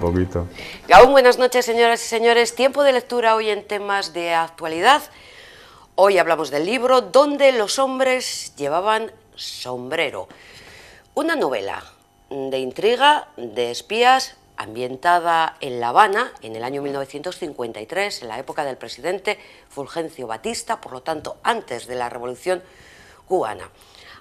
poquito. Gabón, buenas noches, señoras y señores. Tiempo de lectura hoy en temas de actualidad. Hoy hablamos del libro Donde los hombres llevaban sombrero. Una novela de intriga, de espías, ambientada en La Habana en el año 1953, en la época del presidente Fulgencio Batista, por lo tanto antes de la Revolución Cubana.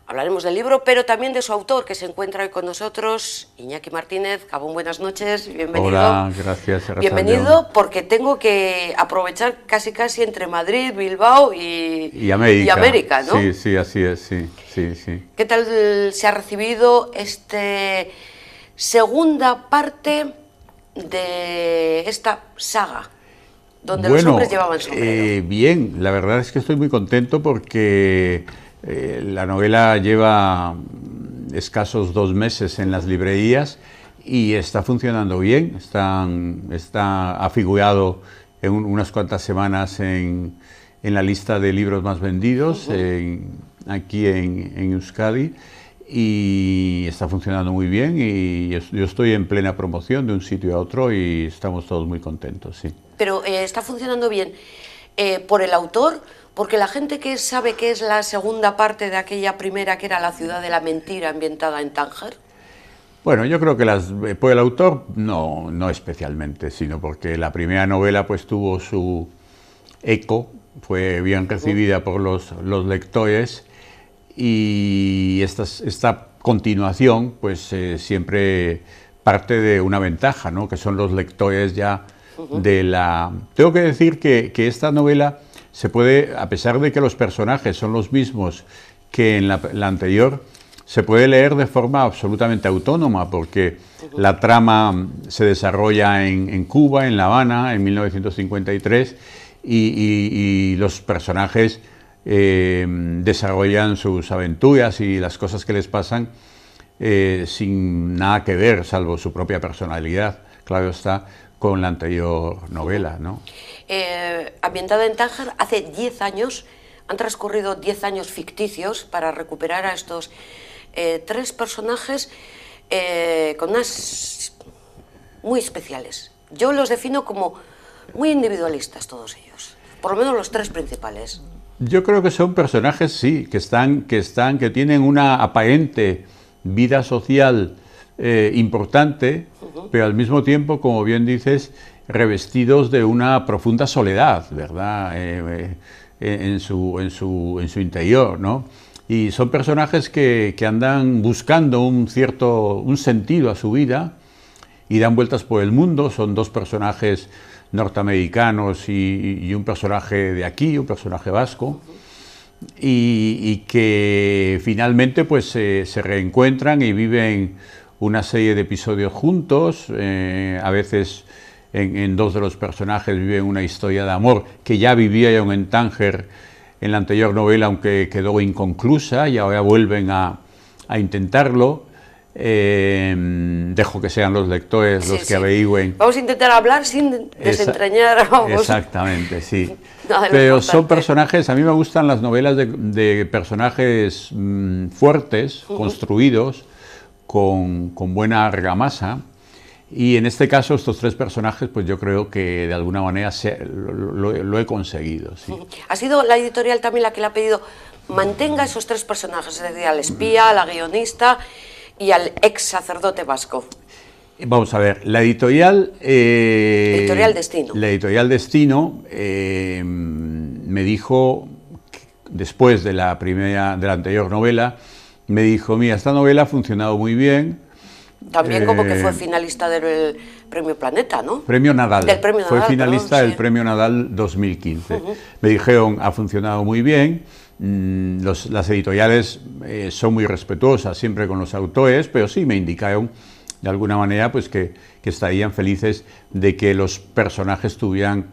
Hablaremos del libro, pero también de su autor, que se encuentra hoy con nosotros, Iñaki Martínez. Gabón, buenas noches, bienvenido. Hola, gracias. Bienvenido, porque tengo que aprovechar casi entre Madrid, Bilbao y América, ¿no? Sí, así es, sí. ¿Qué tal se ha recibido esta segunda parte de esta saga, donde los hombres llevaban sombrero? Bien, la verdad es que estoy muy contento porque la novela lleva escasos 2 meses en las librerías y está funcionando bien, ha figurado en unas cuantas semanas en la lista de libros más vendidos aquí en Euskadi, y está funcionando muy bien, y yo estoy en plena promoción de un sitio a otro y estamos todos muy contentos, sí. Pero está funcionando bien por el autor, porque la gente que sabe que es la segunda parte de aquella primera, que era La ciudad de la mentira, ambientada en Tánger. Bueno, yo creo que por el autor no especialmente, sino porque la primera novela pues tuvo su eco, fue bien recibida por los lectores, y esta continuación pues siempre parte de una ventaja, ¿no? Que son los lectores ya de la... Tengo que decir que esta novela se puede, a pesar de que los personajes son los mismos que en la anterior, se puede leer de forma absolutamente autónoma, porque la trama se desarrolla en Cuba, en La Habana, en 1953, y los personajes desarrollan sus aventuras y las cosas que les pasan sin nada que ver, salvo su propia personalidad, claro está, con la anterior novela, ¿no? Ambientada en Tánger, hace 10 años, han transcurrido 10 años ficticios para recuperar a estos 3 personajes con unas muy especiales. Yo los defino como muy individualistas todos ellos, por lo menos los 3 principales. Yo creo que son personajes, sí, que tienen una aparente vida social importante, pero al mismo tiempo, como bien dices, revestidos de una profunda soledad, ¿verdad? En su interior, ¿no? Y son personajes que andan buscando un sentido a su vida y dan vueltas por el mundo. Son 2 personajes norteamericanos y un personaje de aquí, un personaje vasco, y que finalmente pues se reencuentran y viven una serie de episodios juntos. A veces en 2 de los personajes viven una historia de amor que ya vivieron en Tánger en la anterior novela, aunque quedó inconclusa, y ahora vuelven a intentarlo. Dejo que sean los lectores los que averigüen. Vamos a intentar hablar sin desentrañar. Exactamente, sí. Pero son personajes, a mí me gustan las novelas de personajes fuertes, construidos, con buena argamasa, y en este caso estos 3 personajes pues yo creo que de alguna manera lo he conseguido, sí. Ha sido la editorial también la que le ha pedido mantenga esos 3 personajes, es decir, al espía, a la guionista y al ex sacerdote vasco. Vamos a ver, la editorial... Editorial Destino. La editorial Destino me dijo, después de la anterior novela, me dijo, mira, esta novela ha funcionado muy bien. También como que fue finalista del Premio Planeta, ¿no? Premio Nadal. Del Premio Nadal, fue finalista del sí. Premio Nadal 2015. Me dijeron, ha funcionado muy bien. Las editoriales son muy respetuosas siempre con los autores, pero sí me indicaron de alguna manera pues que estarían felices de que los personajes tuvieran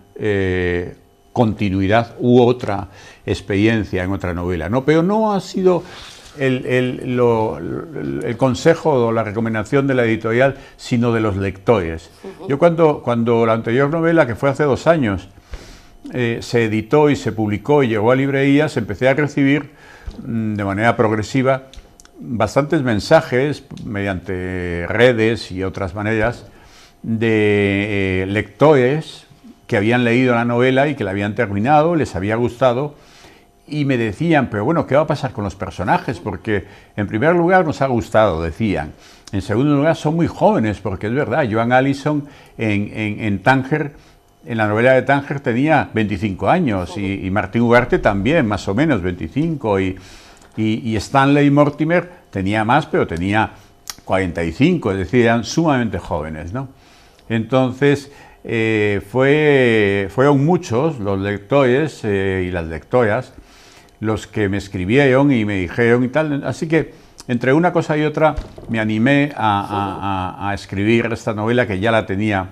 continuidad u otra experiencia en otra novela, ¿no? Pero no ha sido el consejo o la recomendación de la editorial, sino de los lectores. Yo cuando la anterior novela, que fue hace 2 años, se editó y se publicó y llegó a librerías, empecé a recibir de manera progresiva bastantes mensajes mediante redes y otras maneras de lectores que habían leído la novela y que la habían terminado, les había gustado, y me decían, pero bueno, ¿qué va a pasar con los personajes? Porque en primer lugar nos ha gustado, decían. En segundo lugar, son muy jóvenes, porque es verdad, Joan Allison en Tánger, en la novela de Tánger, tenía 25 años, y Martín Ugarte también, más o menos, 25, y Stanley Mortimer tenía más, pero tenía 45, es decir, eran sumamente jóvenes, ¿no? Entonces, fueron muchos los lectores y las lectoras los que me escribieron y me dijeron y tal, así que entre una cosa y otra me animé a escribir esta novela, que ya la tenía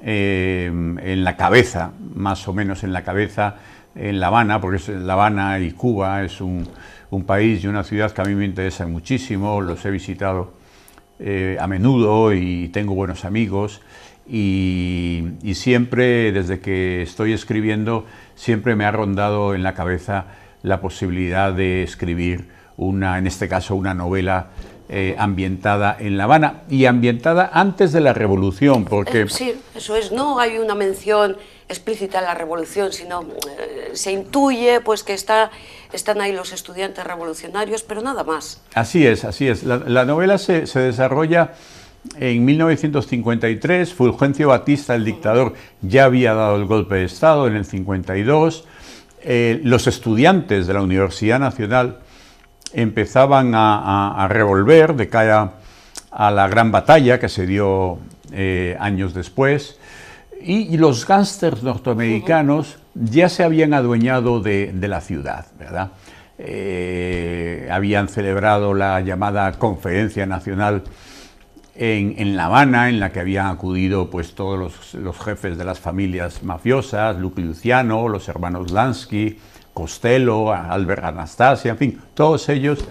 en la cabeza, más o menos en la cabeza, en La Habana, porque La Habana y Cuba es un país y una ciudad que a mí me interesan muchísimo, los he visitado a menudo y tengo buenos amigos, y siempre, desde que estoy escribiendo, siempre me ha rondado en la cabeza la posibilidad de escribir en este caso, una novela ambientada en La Habana, y ambientada antes de la Revolución, porque... Sí, eso es, no hay una mención explícita en la Revolución, sino se intuye pues que están ahí los estudiantes revolucionarios, pero nada más. Así es, así es. La novela se desarrolla en 1953, Fulgencio Batista, el dictador, ya había dado el golpe de Estado en el 52, los estudiantes de la Universidad Nacional empezaban a revolver de cara a la gran batalla que se dio años después, y los gángsters norteamericanos ya se habían adueñado de la ciudad, ¿verdad? Habían celebrado la llamada Conferencia Nacional en La Habana, en la que habían acudido pues todos los jefes de las familias mafiosas, Luke Luciano, los hermanos Lansky, Costello, Albert Anastasia, en fin, todos ellos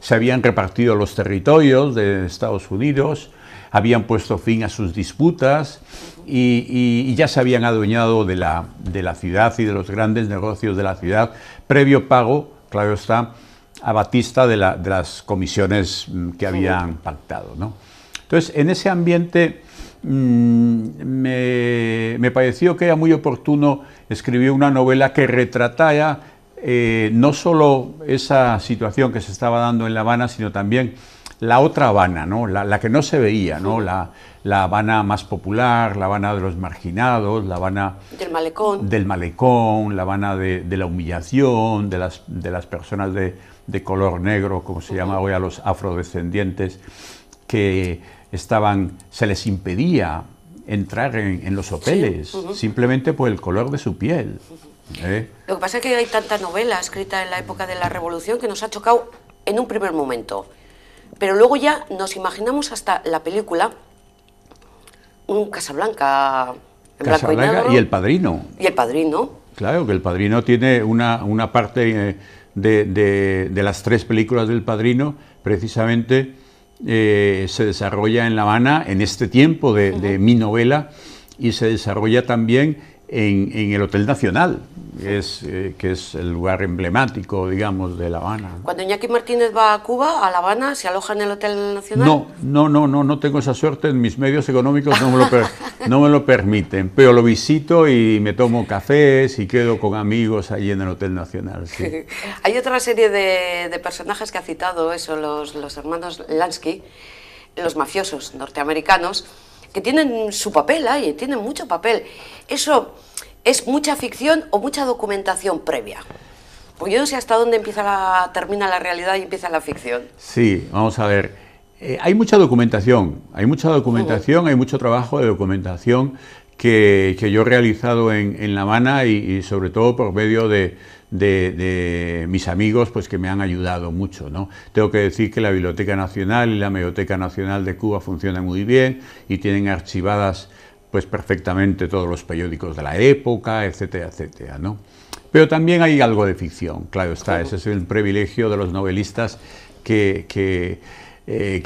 se habían repartido los territorios de Estados Unidos, habían puesto fin a sus disputas y ya se habían adueñado de la ciudad y de los grandes negocios de la ciudad, previo pago, claro está, a Batista de las comisiones que habían pactado, ¿no? Entonces, en ese ambiente me pareció que era muy oportuno escribir una novela que retratara no solo esa situación que se estaba dando en La Habana, sino también la otra Habana, ¿no? La que no se veía, ¿no? La Habana más popular, la Habana de los marginados, la Habana del malecón, la Habana de la humillación, de las personas de color negro, como se llama hoy a los afrodescendientes, que se les impedía entrar en los hoteles, simplemente por el color de su piel. Lo que pasa es que hay tanta novela escrita en la época de la Revolución que nos ha chocado en un primer momento, pero luego ya nos imaginamos hasta la película, un Casablanca en blanco y negro. Y El Padrino. Y El Padrino. Claro, que El Padrino tiene una parte de las tres películas del Padrino, precisamente se desarrolla en La Habana, en este tiempo de mi novela, y se desarrolla también en el Hotel Nacional, que es el lugar emblemático, digamos, de La Habana. Cuando Iñaki Martínez va a Cuba, a La Habana, ¿se aloja en el Hotel Nacional? No tengo esa suerte, mis medios económicos no me lo permiten, pero lo visito y me tomo cafés y quedo con amigos allí en el Hotel Nacional. Sí. Hay otra serie de personajes que ha citado, los hermanos Lansky, los mafiosos norteamericanos, que tienen su papel ahí, tienen mucho papel. ¿Eso es mucha ficción o mucha documentación previa? Pues yo no sé hasta dónde termina la realidad y empieza la ficción. Sí, vamos a ver. Hay mucha documentación, hay mucho trabajo de documentación que yo he realizado en La Habana y sobre todo por medio de mis amigos, pues que me han ayudado mucho, ¿no? Tengo que decir que la Biblioteca Nacional y la Hemeroteca Nacional de Cuba funcionan muy bien y tienen archivadas pues perfectamente todos los periódicos de la época, etcétera, etcétera, ¿no? Pero también hay algo de ficción, claro está, ese es el privilegio de los novelistas que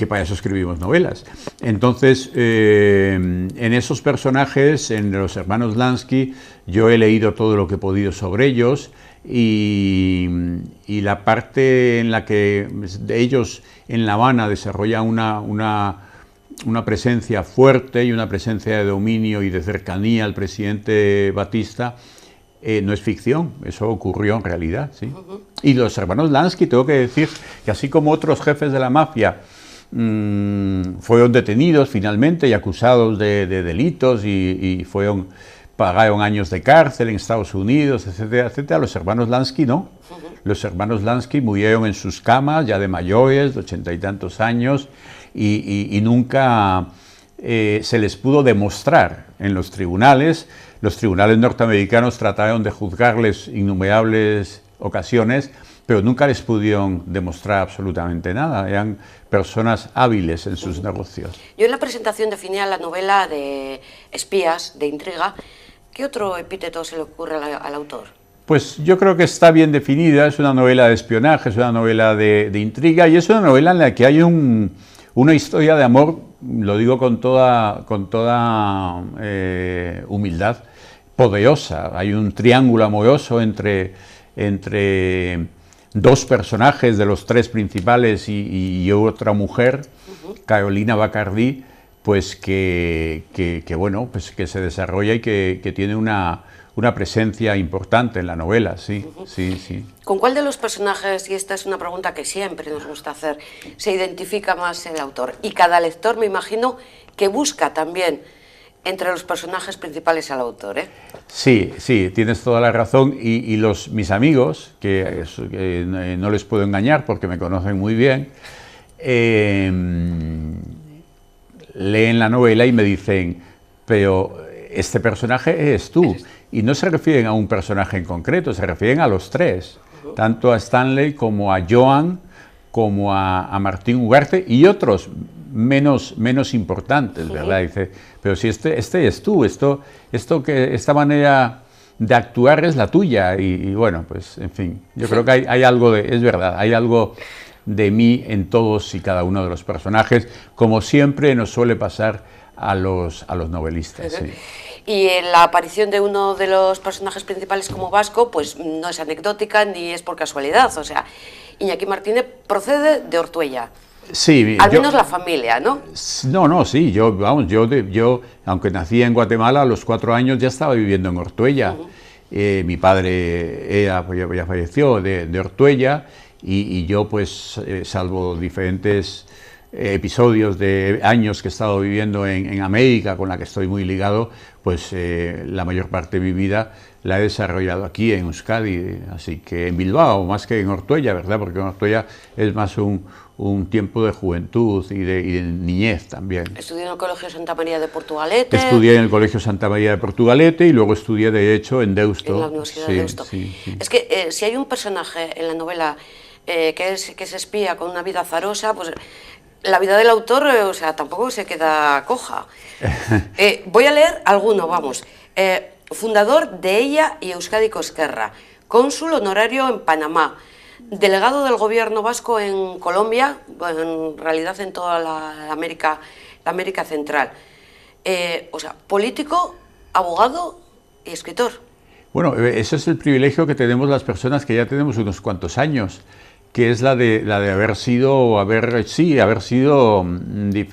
para eso escribimos novelas. Entonces, en esos personajes, en los hermanos Lansky, yo he leído todo lo que he podido sobre ellos y la parte en la que ellos en La Habana desarrollan una presencia fuerte y una presencia de dominio y de cercanía al presidente Batista, no es ficción, eso ocurrió en realidad, ¿sí? Y los hermanos Lansky, tengo que decir que así como otros jefes de la mafia fueron detenidos finalmente y acusados de delitos y pagaron años de cárcel en Estados Unidos, etcétera, etcétera, los hermanos Lansky no. Los hermanos Lansky murieron en sus camas, ya de mayores, de 80 y tantos años, y nunca se les pudo demostrar en los tribunales. Los tribunales norteamericanos trataron de juzgarles innumerables ocasiones, pero nunca les pudieron demostrar absolutamente nada. Eran personas hábiles en sus negocios. Yo en la presentación definía la novela de espías, de intriga. ¿Qué otro epíteto se le ocurre al autor? Pues yo creo que está bien definida, es una novela de espionaje, es una novela de intriga y es una novela en la que hay una historia de amor, lo digo con toda humildad, poderosa. Hay un triángulo amoroso entre dos personajes de los tres principales y otra mujer, Carolina Bacardí, pues que se desarrolla y que tiene una presencia importante en la novela, sí, sí. ¿Con cuál de los personajes, y esta es una pregunta que siempre nos gusta hacer, se identifica más el autor? Y cada lector, me imagino, que busca también entre los personajes principales al autor, ¿eh? Sí, tienes toda la razón, y mis amigos, que no les puedo engañar porque me conocen muy bien, leen la novela y me dicen, pero este personaje eres tú. Y no se refieren a un personaje en concreto, se refieren a los tres, tanto a Stanley como a Joan, como a Martín Ugarte y otros menos importantes, ¿verdad? Dice, pero si este es tú, esta manera de actuar es la tuya, y bueno, pues en fin, yo creo que hay algo es verdad, hay algo de mí en todos y cada uno de los personajes, como siempre nos suele pasar a los novelistas. Sí. Y la aparición de uno de los personajes principales como vasco, pues no es anecdótica ni es por casualidad, o sea, Iñaki Martínez procede de Ortuella. Sí, al menos la familia, ¿no? No, sí, yo, aunque nací en Guatemala, a los 4 años ya estaba viviendo en Ortuella. Mi padre ya falleció de Ortuella, y yo, pues, salvo diferentes episodios de años que he estado viviendo en América, con la que estoy muy ligado, pues la mayor parte de mi vida la he desarrollado aquí en Euskadi, así que en Bilbao, más que en Ortuella, ¿verdad? Porque en Ortuella es más un tiempo de juventud y de niñez también. ¿Estudió en el Colegio Santa María de Portugalete? Estudié en el Colegio Santa María de Portugalete y luego estudié Derecho en Deusto. En la Universidad de Deusto. Sí. Es que si hay un personaje en la novela que es espía con una vida azarosa, pues la vida del autor, o sea, tampoco se queda coja. Voy a leer alguno, vamos. Fundador de Ella y Euskadiko Ezkerra, cónsul honorario en Panamá, delegado del gobierno vasco en Colombia, bueno, en realidad en toda la América Central. O sea, político, abogado y escritor. Bueno, ese es el privilegio que tenemos las personas que ya tenemos unos cuantos años, que es la de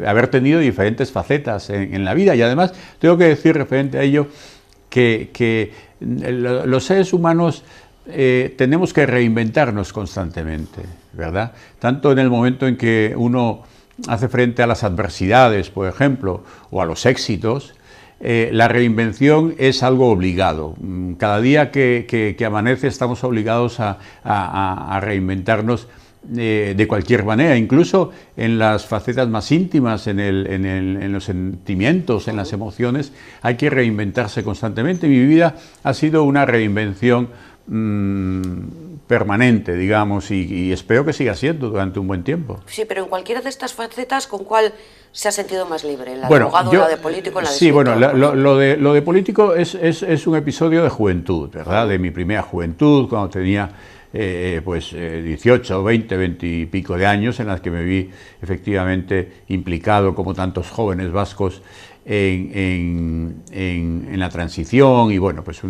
haber tenido diferentes facetas en la vida. Y además tengo que decir referente a ello que los seres humanos tenemos que reinventarnos constantemente, ¿verdad? Tanto en el momento en que uno hace frente a las adversidades, por ejemplo, o a los éxitos, la reinvención es algo obligado. Cada día que amanece estamos obligados a reinventarnos de cualquier manera, incluso en las facetas más íntimas, en los sentimientos, en las emociones, hay que reinventarse constantemente. Mi vida ha sido una reinvención permanente, digamos, y espero que siga siendo durante un buen tiempo. Sí, pero en cualquiera de estas facetas, ¿con cuál se ha sentido más libre? ¿La de abogado, la de político, la de Sí, escritor? Bueno, lo de político es un episodio de juventud, ¿verdad? De mi primera juventud, cuando tenía 18, 20 y pico de años, en las que me vi efectivamente implicado, como tantos jóvenes vascos, en la transición. Y bueno, pues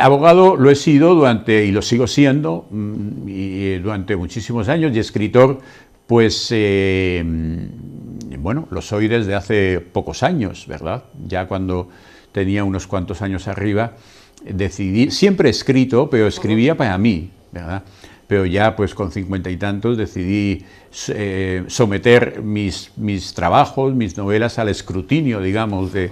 abogado lo he sido y lo sigo siendo durante muchísimos años, y escritor, pues bueno, lo soy desde hace pocos años, ¿verdad? Ya cuando tenía unos cuantos años arriba, decidí, siempre he escrito, pero escribía para mí, ¿verdad? Pero ya pues con 50 y tantos decidí someter mis trabajos, mis novelas al escrutinio, digamos, de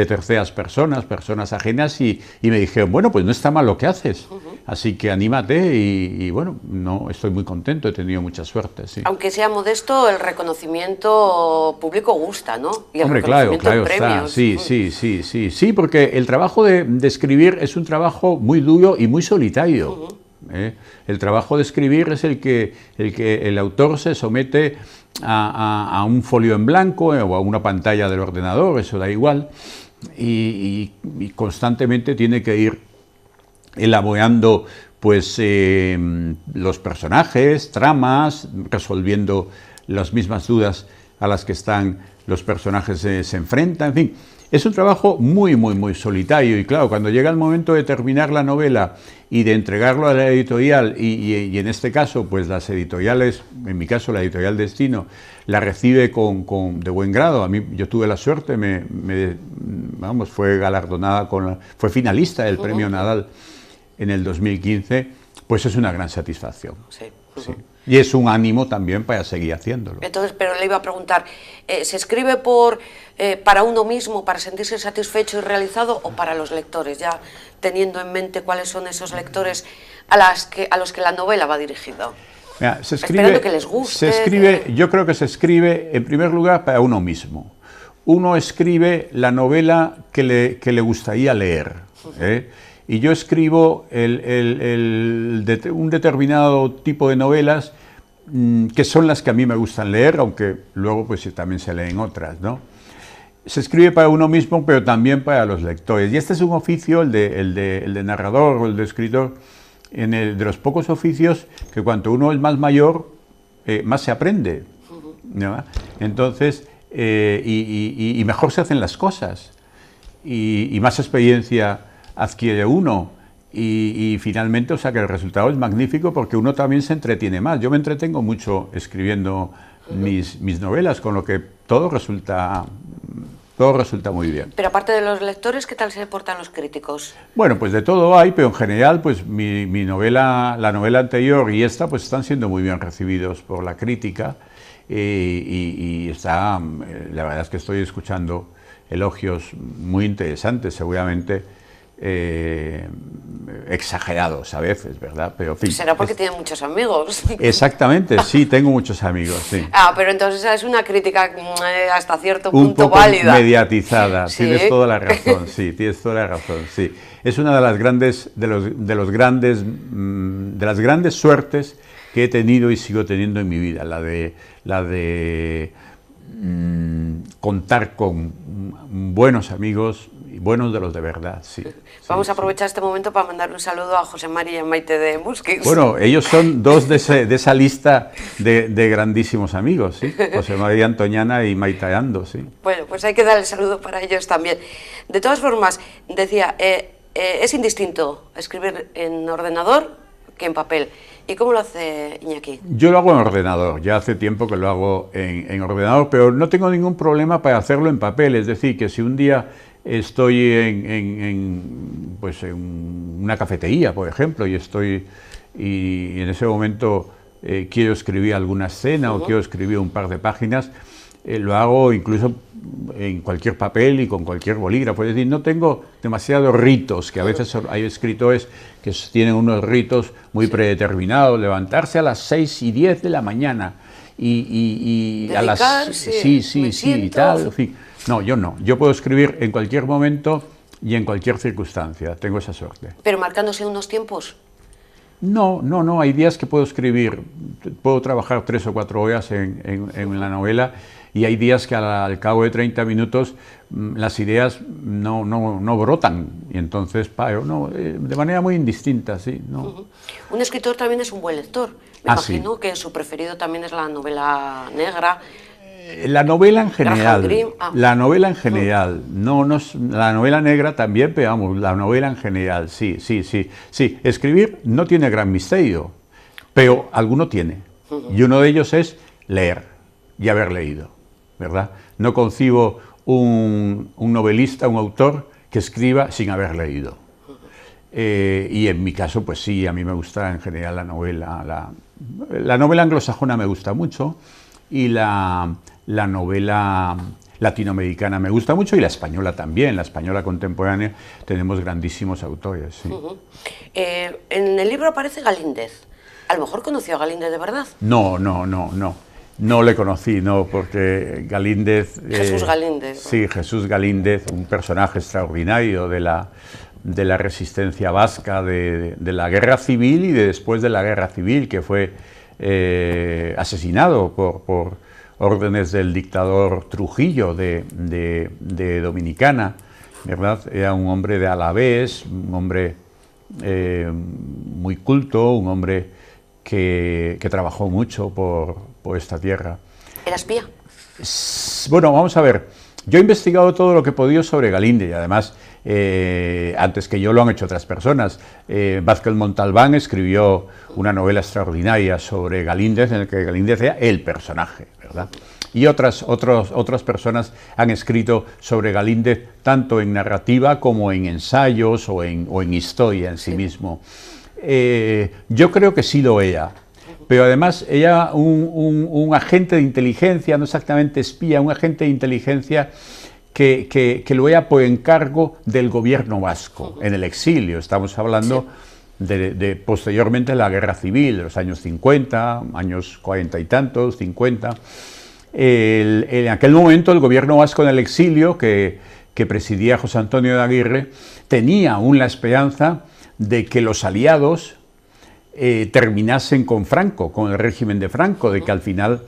terceras personas, personas ajenas, y me dijeron, bueno, pues no está mal lo que haces, así que anímate, y bueno, no, estoy muy contento, he tenido mucha suerte, sí. Aunque sea modesto, el reconocimiento público gusta, ¿no? Y el Hombre, claro, reconocimiento claro en premios. está, sí, porque el trabajo de escribir es un trabajo muy duro y muy solitario. El trabajo de escribir es el que el autor se somete a un folio en blanco o a una pantalla del ordenador, eso da igual, y constantemente tiene que ir elaborando pues los personajes, tramas, resolviendo las mismas dudas a las que los personajes se enfrentan, en fin. Es un trabajo muy, muy, muy solitario, y claro, cuando llega el momento de terminar la novela y de entregarlo a la editorial, y en este caso, pues las editoriales, en mi caso la editorial Destino, la recibe de buen grado. A mí, yo tuve la suerte, vamos, fue galardonada, fue finalista del Premio Nadal en el 2015, pues es una gran satisfacción. Sí. Sí. Y es un ánimo también para seguir haciéndolo. Entonces, pero le iba a preguntar, ¿se escribe para uno mismo, para sentirse satisfecho y realizado, o para los lectores, ya teniendo en mente cuáles son esos lectores a los que la novela va dirigida? Mira, esperando que les guste. Yo creo que se escribe, en primer lugar, para uno mismo. Uno escribe la novela que le gustaría leer, y yo escribo un determinado tipo de novelas que son las que a mí me gustan leer, aunque luego pues también se leen otras, ¿no? Se escribe para uno mismo, pero también para los lectores. Y este es un oficio, el de narrador o el de escritor, de los pocos oficios que cuanto uno es más mayor, más se aprende, ¿no? Entonces, y mejor se hacen las cosas, y más experiencia adquiere uno, y finalmente, o sea, que el resultado es magnífico porque uno también se entretiene más. Yo me entretengo mucho escribiendo mis novelas, con lo que todo resulta muy bien. Pero aparte de los lectores, ¿qué tal se portan los críticos? Bueno, pues de todo hay, pero en general, pues la novela anterior y esta, pues están siendo muy bien recibidos por la crítica, y la verdad es que estoy escuchando elogios muy interesantes, seguramente exagerados a veces, ¿verdad? Pero, en fin, será porque tiene muchos amigos. Exactamente, sí, tengo muchos amigos, sí. Pero entonces es una crítica hasta cierto Un punto poco válida. mediatizada, ¿Sí? Tienes toda la razón, sí, tienes toda la razón, sí. Es una de las grandes suertes que he tenido y sigo teniendo en mi vida, la de contar con buenos amigos, y buenos de los de verdad, sí. Vamos a aprovechar este momento para mandar un saludo a José María y a Maite de Musquis. Bueno, ellos son dos de esa lista de grandísimos amigos, ¿sí? José María Antoñana y Maite Ando, sí. Bueno, pues hay que dar el saludo para ellos también. De todas formas, decía, es indistinto escribir en ordenador que en papel. ¿Y cómo lo hace Iñaki? Yo lo hago en ordenador, ya hace tiempo que lo hago en ordenador, pero no tengo ningún problema para hacerlo en papel. Es decir, que si un día estoy en una cafetería, por ejemplo, y en ese momento quiero escribir alguna escena o quiero escribir un par de páginas, lo hago incluso en cualquier papel y con cualquier bolígrafo. Es decir, no tengo demasiados ritos, que a veces hay escritores que tienen unos ritos muy predeterminados, levantarse a las 6:10 de la mañana y a las... Sí, y tal, en fin. No, yo no. Yo puedo escribir en cualquier momento y en cualquier circunstancia. Tengo esa suerte. ¿Pero marcándose unos tiempos? No. Hay días que puedo escribir, puedo trabajar 3 o 4 horas en la novela, y hay días que al cabo de 30 minutos las ideas no brotan, y entonces paro, de manera muy indistinta, sí. No. Un escritor también es un buen lector. Me imagino que su preferido también es la novela negra. La novela en general, la novela en general, la novela negra también, pero vamos, la novela en general, sí. Escribir no tiene gran misterio, pero alguno tiene, y uno de ellos es leer y haber leído. ¿verdad? No concibo un novelista, un autor que escriba sin haber leído. Y en mi caso, pues sí, a mí me gusta en general la novela. La novela anglosajona me gusta mucho y la novela latinoamericana me gusta mucho y la española también. La española contemporánea tenemos grandísimos autores. Sí. En el libro aparece Galíndez. ¿A lo mejor conoció a Galíndez de verdad? No. No le conocí, no, porque Galíndez... Jesús Galíndez. Sí, Jesús Galíndez, un personaje extraordinario de la resistencia vasca, de la guerra civil y de después de la guerra civil, que fue asesinado por órdenes del dictador Trujillo de Dominicana, ¿verdad? Era un hombre de Alavés, un hombre muy culto, un hombre que trabajó mucho por esta tierra. ¿Era espía? Bueno, vamos a ver. Yo he investigado todo lo que he podido sobre Galíndez y además, antes que yo lo han hecho otras personas. Vázquez Montalbán escribió una novela extraordinaria sobre Galíndez, en la que Galíndez era el personaje, ¿verdad? Y otras personas han escrito sobre Galíndez tanto en narrativa como en ensayos o en historia en sí mismo. Yo creo que sí lo era. Pero además ella, un agente de inteligencia, no exactamente espía, un agente de inteligencia que lo era por encargo del gobierno vasco, en el exilio. Estamos hablando de posteriormente la guerra civil, de los años 50, años 40 y tantos, 50. En aquel momento el gobierno vasco en el exilio, que presidía José Antonio de Aguirre, tenía aún la esperanza de que los aliados terminasen con Franco, con el régimen de Franco, de que al final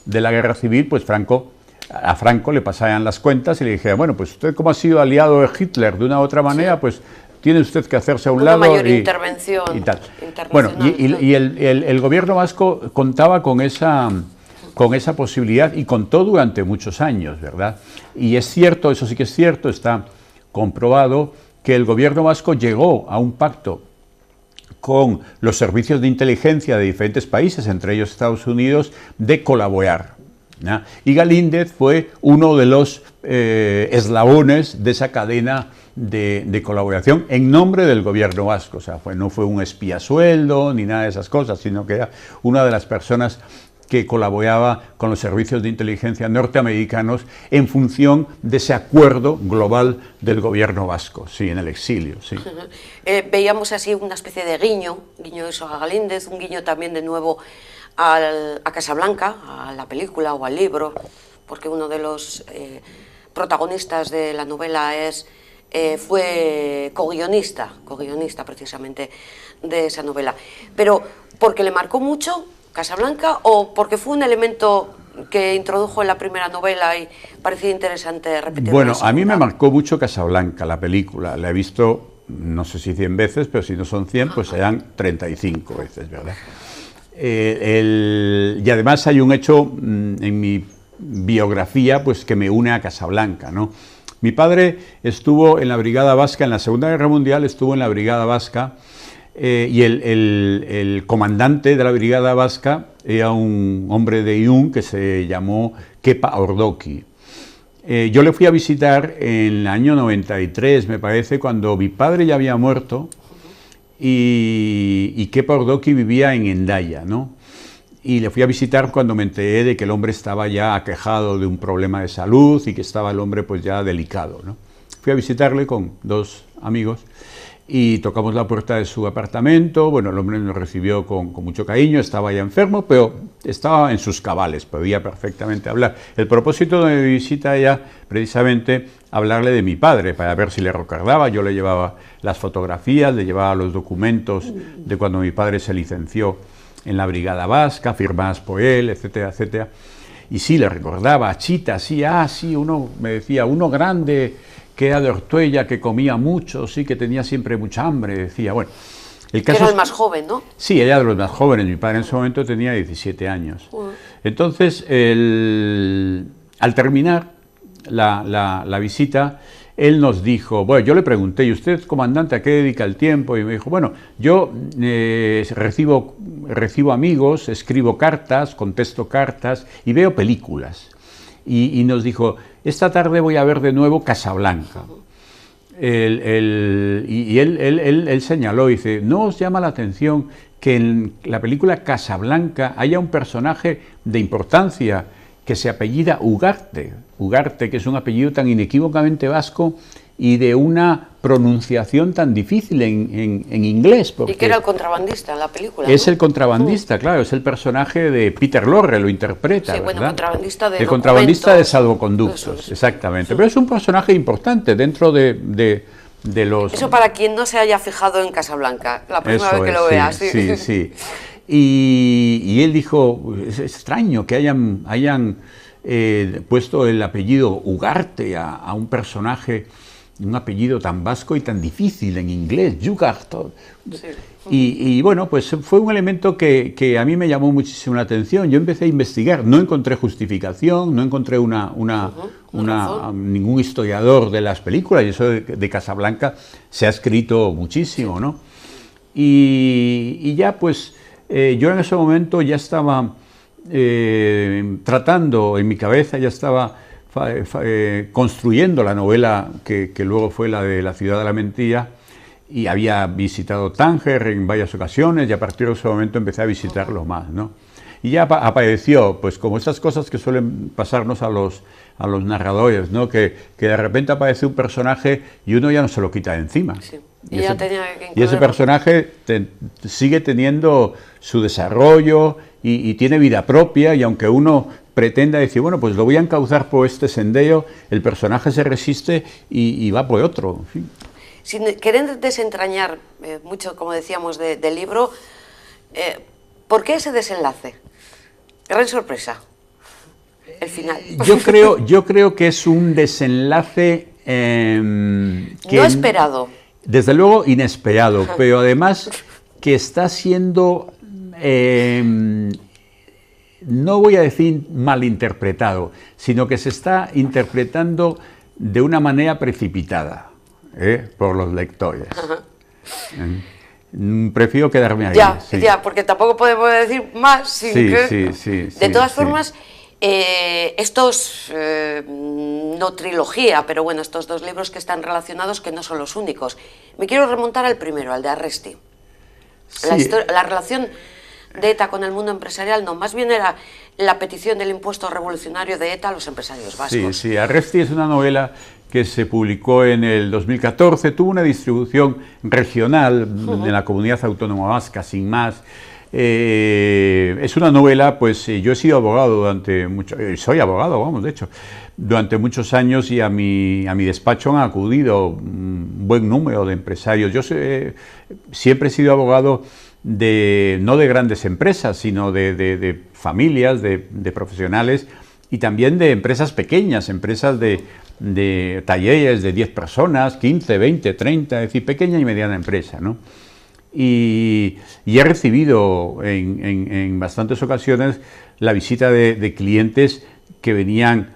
de la guerra civil, pues a Franco le pasaran las cuentas y le dijera, bueno, pues usted como ha sido aliado de Hitler de una u otra manera, pues tiene usted que hacerse a un lado. Una mayor intervención y tal. Bueno, y el gobierno vasco contaba con esa posibilidad y contó durante muchos años, ¿verdad? Y es cierto, eso sí que es cierto, está comprobado que el gobierno vasco llegó a un pacto con los servicios de inteligencia de diferentes países, entre ellos Estados Unidos, de colaborar, ¿no? Y Galíndez fue uno de los eslabones de esa cadena de colaboración en nombre del gobierno vasco. O sea, no fue un espía a sueldo ni nada de esas cosas, sino que era una de las personas que colaboraba con los servicios de inteligencia norteamericanos en función de ese acuerdo global del gobierno vasco, sí, en el exilio, sí. Veíamos así una especie de guiño eso a Galíndez, un guiño también de nuevo a Casablanca, a la película o al libro, porque uno de los protagonistas de la novela fue co-guionista precisamente de esa novela. Pero, ¿porque le marcó mucho Casablanca o porque fue un elemento que introdujo en la primera novela y parecía interesante repetirlo? Bueno, a mí me marcó mucho Casablanca, la película. La he visto, no sé si 100 veces, pero si no son 100, pues serán 35 veces, ¿verdad? Y además hay un hecho en mi biografía pues, que me une a Casablanca, ¿no? Mi padre estuvo en la Brigada Vasca, en la Segunda Guerra Mundial estuvo en la Brigada Vasca, y el comandante de la Brigada Vasca era un hombre de Irún que se llamó Kepa Ordoqui. Yo le fui a visitar en el año 93, me parece, cuando mi padre ya había muerto y Kepa Ordoqui vivía en Hendaya, ¿no? Y le fui a visitar cuando me enteré de que el hombre estaba ya aquejado de un problema de salud y que estaba el hombre pues ya delicado, ¿no? Fui a visitarle con 2 amigos y tocamos la puerta de su apartamento. Bueno, el hombre nos recibió con mucho cariño, estaba ya enfermo, pero estaba en sus cabales, podía perfectamente hablar. El propósito de mi visita era precisamente hablarle de mi padre, para ver si le recordaba. Yo le llevaba las fotografías, le llevaba los documentos de cuando mi padre se licenció en la Brigada Vasca, firmadas por él, etcétera, etcétera. Y sí, le recordaba a Chita, sí, uno, me decía, uno grande, que era de Ortuella, que comía mucho, sí, que tenía siempre mucha hambre, decía, bueno. El caso era el más joven, ¿no? Sí, era de los más jóvenes, mi padre en ese momento tenía 17 años. Entonces, al terminar la visita, él nos dijo, bueno, yo le pregunté, ¿y usted, comandante, a qué dedica el tiempo? Y me dijo, bueno, yo recibo amigos, escribo cartas, contesto cartas y veo películas. y nos dijo, esta tarde voy a ver de nuevo Casablanca. Él señaló, dice, ¿no os llama la atención que en la película Casablanca haya un personaje de importancia que se apellida Ugarte? Ugarte, que es un apellido tan inequívocamente vasco y de una pronunciación tan difícil en inglés. Y que era el contrabandista en la película. Es, ¿no? El contrabandista, claro, es el personaje de Peter Lorre, lo interpreta. Sí, bueno, ¿verdad? contrabandista de el contrabandista de salvoconductos, eso. exactamente. Pero es un personaje importante dentro de los... Eso para quien no se haya fijado en Casablanca, la próxima vez que lo veas. Sí. Y él dijo, es extraño que hayan puesto el apellido Ugarte a un personaje, un apellido tan vasco y tan difícil en inglés, Ugarte. Sí. Y bueno, pues fue un elemento que a mí me llamó muchísimo la atención. Yo empecé a investigar, no encontré justificación, no encontré ningún historiador de las películas, y eso de Casablanca se ha escrito muchísimo, ¿no? Y ya pues yo en ese momento ya estaba tratando en mi cabeza, ya estaba construyendo la novela que luego fue la de La ciudad de la mentira, y había visitado Tánger en varias ocasiones, y a partir de ese momento empecé a visitarlo más, ¿no? Y ya apareció, pues como esas cosas que suelen pasarnos a los narradores, ¿no? Que de repente aparece un personaje y uno ya no se lo quita de encima. Sí. Y ese personaje sigue teniendo su desarrollo y tiene vida propia, y aunque uno pretenda decir, bueno, pues lo voy a encauzar por este sendero, el personaje se resiste y va por otro. En fin. Sin querer desentrañar mucho, como decíamos, del libro, ¿por qué ese desenlace? Gran sorpresa, el final. Yo creo que es un desenlace no esperado. Desde luego inesperado, pero además que está siendo, no voy a decir malinterpretado, sino que se está interpretando de una manera precipitada por los lectores. Prefiero quedarme ahí. Ya, porque tampoco podemos decir más. Sí. De todas formas, estos, no trilogía, pero bueno, estos dos libros que están relacionados, que no son los únicos. Me quiero remontar al primero, al de Arresti. La relación de ETA con el mundo empresarial, no, más bien era la petición del impuesto revolucionario de ETA a los empresarios vascos. Sí, Arresti es una novela que se publicó en el 2014, tuvo una distribución regional en la comunidad autónoma vasca, sin más. Es una novela, pues yo he sido abogado durante soy abogado, vamos, de hecho, durante muchos años, y a mi despacho han acudido un buen número de empresarios. Yo siempre he sido abogado no de grandes empresas, sino de familias, de profesionales, y también de empresas pequeñas, empresas de talleres de 10 personas, 15, 20, 30, es decir, pequeña y mediana empresa, ¿no? Y he recibido en bastantes ocasiones la visita de clientes que venían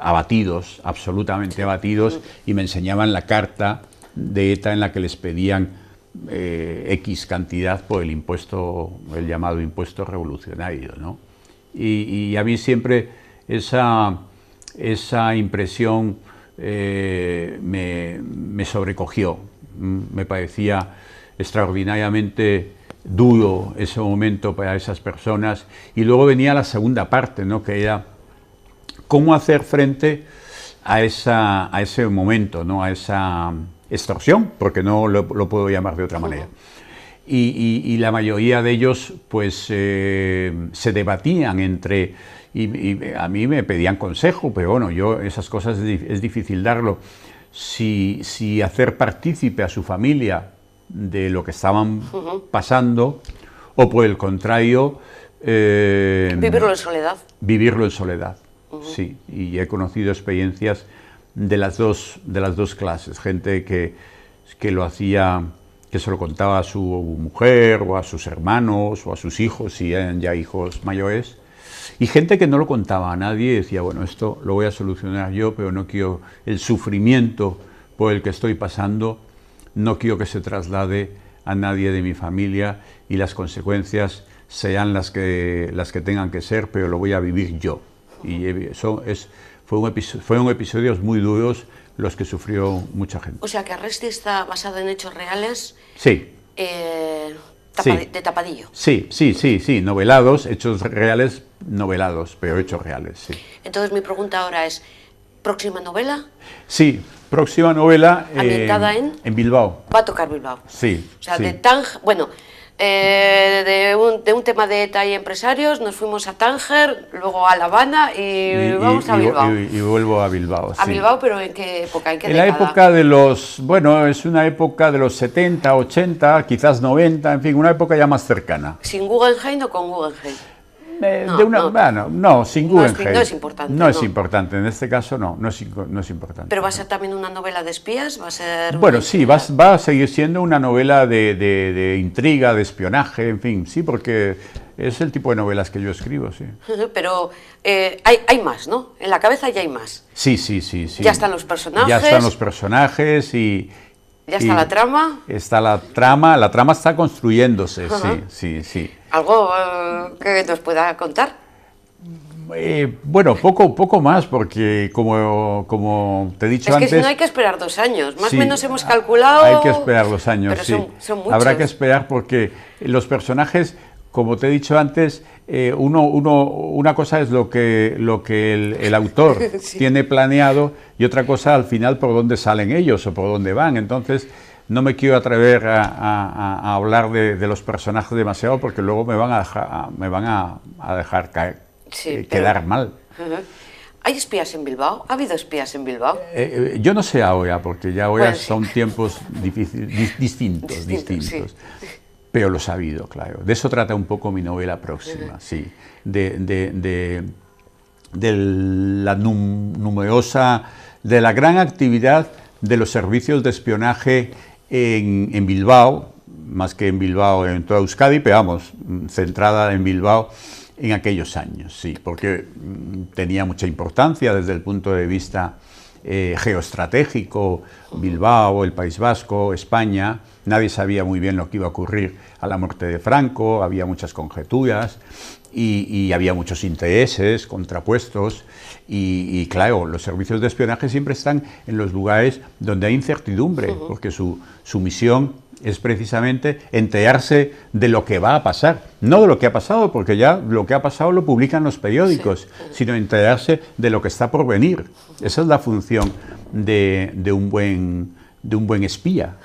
abatidos, absolutamente abatidos, y me enseñaban la carta de ETA en la que les pedían X cantidad por el llamado impuesto revolucionario, ¿no? Y a mí siempre esa impresión me sobrecogió. Me parecía extraordinariamente duro ese momento para esas personas. Y luego venía la segunda parte, ¿no? Que era cómo hacer frente a ese momento, ¿no? A esa extorsión, porque no lo puedo llamar de otra manera. Y la mayoría de ellos pues se debatían entre, y a mí me pedían consejo, pero bueno, yo esas cosas es difícil darlo. Si hacer partícipe a su familia de lo que estaban pasando, o por el contrario, vivirlo en soledad. Vivirlo en soledad, sí. Y he conocido experiencias de las dos clases, gente que lo hacía, que se lo contaba a su mujer, o a sus hermanos, o a sus hijos, si eran ya hijos mayores, y gente que no lo contaba a nadie y decía, bueno, esto lo voy a solucionar yo, pero no quiero el sufrimiento por el que estoy pasando, no quiero que se traslade a nadie de mi familia, y las consecuencias sean las que tengan que ser, pero lo voy a vivir yo. Y fueron episodios muy duros los que sufrió mucha gente. O sea que Arresti está basado en hechos reales. Sí. Sí. De tapadillo. Sí, novelados, hechos reales, novelados, pero hechos reales, sí. Entonces mi pregunta ahora es, ¿próxima novela? Sí, próxima novela... ¿Ambientada en Bilbao. Va a tocar Bilbao. Sí. O sea, sí. de Tánger, bueno, de un tema de ETA y empresarios, nos fuimos a Tánger, luego a La Habana y vamos a Bilbao. Y vuelvo a Bilbao, ¿A sí. Bilbao, pero en qué época? ¿En qué década? La época de los... Bueno, es una época de los 70, 80, quizás 90, en fin, una época ya más cercana. ¿Sin Guggenheim o con Guggenheim? No, sin Guggenheim. No es importante. No es importante, en este caso no es importante. ¿Pero va a ser también una novela de espías? ¿Va a ser...? Bueno, sí, va a seguir siendo una novela de intriga, de espionaje, en fin, sí, porque es el tipo de novelas que yo escribo, sí. Pero hay más, ¿no? En la cabeza ya hay más. Sí. Ya están los personajes. Ya están los personajes y... ¿Ya está la trama? Está la trama está construyéndose, sí. ¿Algo que nos pueda contar? Bueno, poco más, porque como te he dicho antes... Es que si no hay que esperar 2 años, más o sí, menos hemos calculado... Hay que esperar 2 años, pero sí. Son muchos. Habrá que esperar porque los personajes, como te he dicho antes, una cosa es lo que el autor sí. tiene planeado y otra cosa al final por dónde salen ellos o por dónde van. Entonces no me quiero atrever a hablar de los personajes demasiado porque luego me van a dejar caer, quedar mal. ¿Hay espías en Bilbao? ¿Ha habido espías en Bilbao? Yo no sé ahora, porque ya ahora Bueno, sí. son tiempos distintos. Sí. Pero los ha habido, claro. De eso trata un poco mi novela próxima, sí. De la numerosa, de la gran actividad de los servicios de espionaje en Bilbao, más que en Bilbao, en toda Euskadi, pero vamos, centrada en Bilbao en aquellos años, sí, porque tenía mucha importancia desde el punto de vista geoestratégico, Bilbao, el País Vasco, España. Nadie sabía muy bien lo que iba a ocurrir a la muerte de Franco, había muchas conjeturas y había muchos intereses contrapuestos y claro, los servicios de espionaje siempre están en los lugares donde hay incertidumbre, porque su misión es precisamente enterarse de lo que va a pasar, no de lo que ha pasado, porque ya lo que ha pasado lo publican los periódicos, sino enterarse de lo que está por venir. Esa es la función de un buen espía.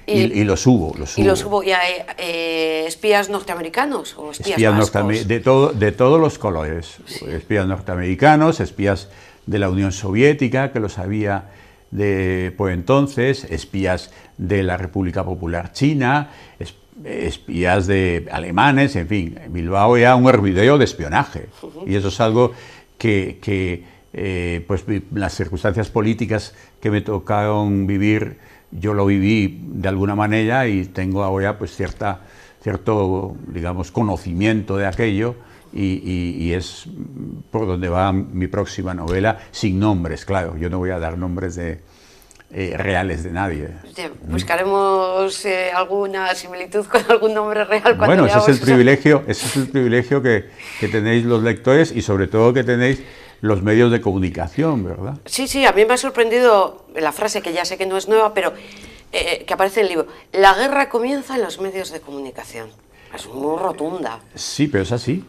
Y los hubo. ¿Y los hubo ya espías norteamericanos o espías vascos? De todos los colores. Sí. Espías norteamericanos, espías de la Unión Soviética, que los había por entonces, espías de la República Popular China, espías de alemanes, en fin. Bilbao era un hervidero de espionaje. Y eso es algo que pues las circunstancias políticas que me tocaron vivir, yo lo viví de alguna manera y tengo ahora pues cierto, digamos, conocimiento de aquello y es por donde va mi próxima novela, sin nombres, claro, yo no voy a dar nombres reales de nadie. Buscaremos alguna similitud con algún nombre real. Bueno, ese es el privilegio que tenéis los lectores y sobre todo que tenéis los medios de comunicación, ¿verdad? Sí, a mí me ha sorprendido la frase, que ya sé que no es nueva, pero que aparece en el libro. La guerra comienza en los medios de comunicación. Es muy rotunda. Sí, pero es así.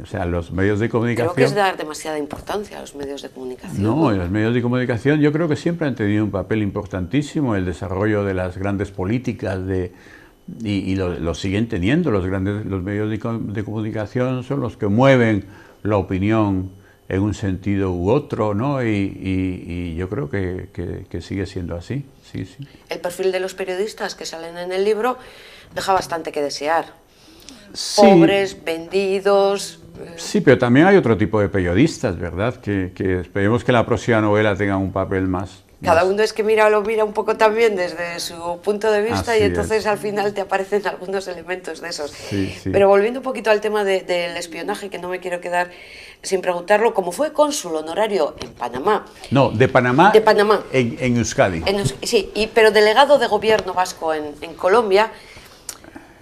O sea, los medios de comunicación... Creo que es dar demasiada importancia a los medios de comunicación. No, los medios de comunicación yo creo que siempre han tenido un papel importantísimo en el desarrollo de las grandes políticas y lo siguen teniendo. Los medios de comunicación son los que mueven la opinión en un sentido u otro, ¿no? Y yo creo que sigue siendo así, sí. El perfil de los periodistas que salen en el libro deja bastante que desear. Sí. Pobres, vendidos... Sí, pero también hay otro tipo de periodistas, ¿verdad? Que esperemos que la próxima novela tenga un papel más... Cada uno es que lo mira un poco también desde su punto de vista y entonces al final te aparecen algunos elementos de esos. Sí. Pero volviendo un poquito al tema del espionaje, que no me quiero quedar sin preguntarlo, ¿cómo fue cónsul honorario en Panamá? No, de Panamá. De Panamá. En Euskadi. Sí, pero delegado de gobierno vasco en Colombia.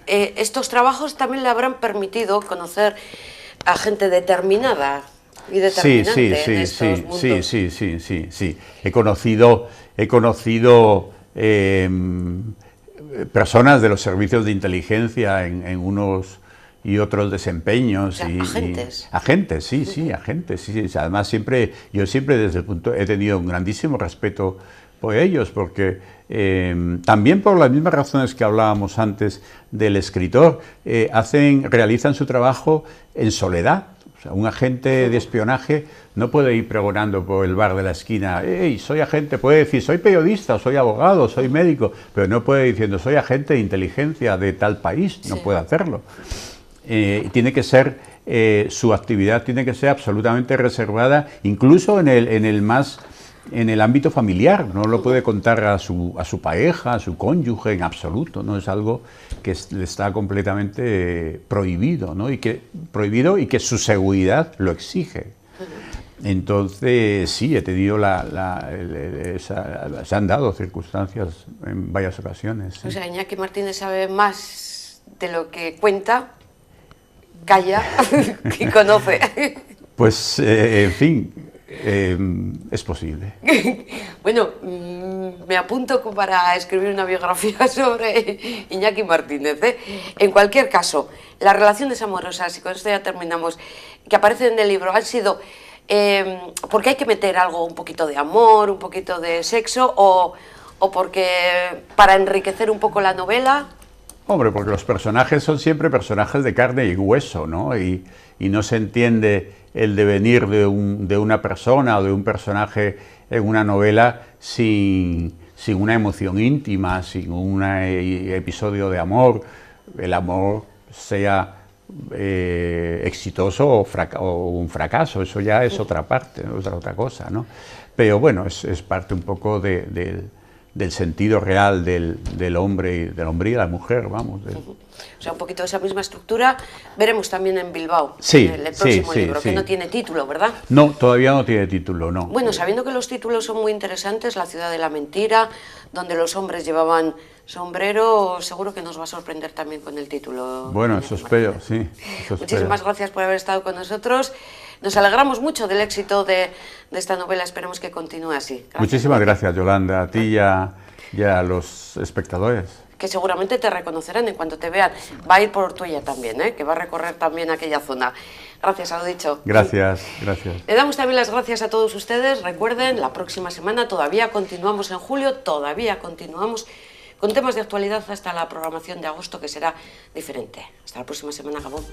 estos trabajos también le habrán permitido conocer a gente determinada y determinante en estos mundos. Sí. He conocido personas de los servicios de inteligencia en unos y otros desempeños. O sea, agentes. Agentes, sí. Además, yo siempre desde el punto he tenido un grandísimo respeto por ellos, porque también por las mismas razones que hablábamos antes del escritor, realizan su trabajo en soledad. O sea, un agente de espionaje no puede ir pregonando por el bar de la esquina, hey, soy agente, puede decir, soy periodista, soy abogado, soy médico, pero no puede ir diciendo, soy agente de inteligencia de tal país, no puede hacerlo. Tiene que ser, su actividad tiene que ser absolutamente reservada, incluso en el ámbito familiar, no lo puede contar a su pareja, a su cónyuge en absoluto, no es algo que le está completamente prohibido, ¿no? y que su seguridad lo exige. Entonces, sí, he tenido se han dado circunstancias en varias ocasiones. Sí. O sea, Iñaki Martínez sabe más de lo que cuenta, calla y conoce. Pues, en fin, es posible. Bueno, me apunto para escribir una biografía sobre Iñaki Martínez, ¿eh? En cualquier caso, las relaciones amorosas, y con esto ya terminamos, que aparecen en el libro, han sido porque hay que meter algo, un poquito de amor, un poquito de sexo, o porque para enriquecer un poco la novela. Hombre, porque los personajes son siempre personajes de carne y hueso, ¿no? Y no se entiende el devenir de una persona o de un personaje en una novela sin una emoción íntima, sin un episodio de amor. El amor sea exitoso o un fracaso, eso ya es otra parte, ¿no? Es otra cosa, ¿no? Pero bueno, es parte un poco del sentido real del hombre y de la mujer, vamos. O sea, un poquito de esa misma estructura veremos también en Bilbao, sí, en el próximo libro, que no tiene título, ¿verdad? No, todavía no tiene título, no. Bueno, sabiendo que los títulos son muy interesantes, La ciudad de la mentira, donde los hombres llevaban sombrero, seguro que nos va a sorprender también con el título. Bueno, eso espero, sí. Muchísimas gracias por haber estado con nosotros. Nos alegramos mucho del éxito de esta novela, esperemos que continúe así. Gracias. Muchísimas gracias, Yolanda, a ti y a los espectadores. Que seguramente te reconocerán en cuanto te vean. Va a ir por tuya también, que va a recorrer también aquella zona. Gracias, a lo dicho. Gracias. Le damos también las gracias a todos ustedes. Recuerden, la próxima semana todavía continuamos en julio, todavía continuamos con temas de actualidad hasta la programación de agosto, que será diferente. Hasta la próxima semana, Gabón.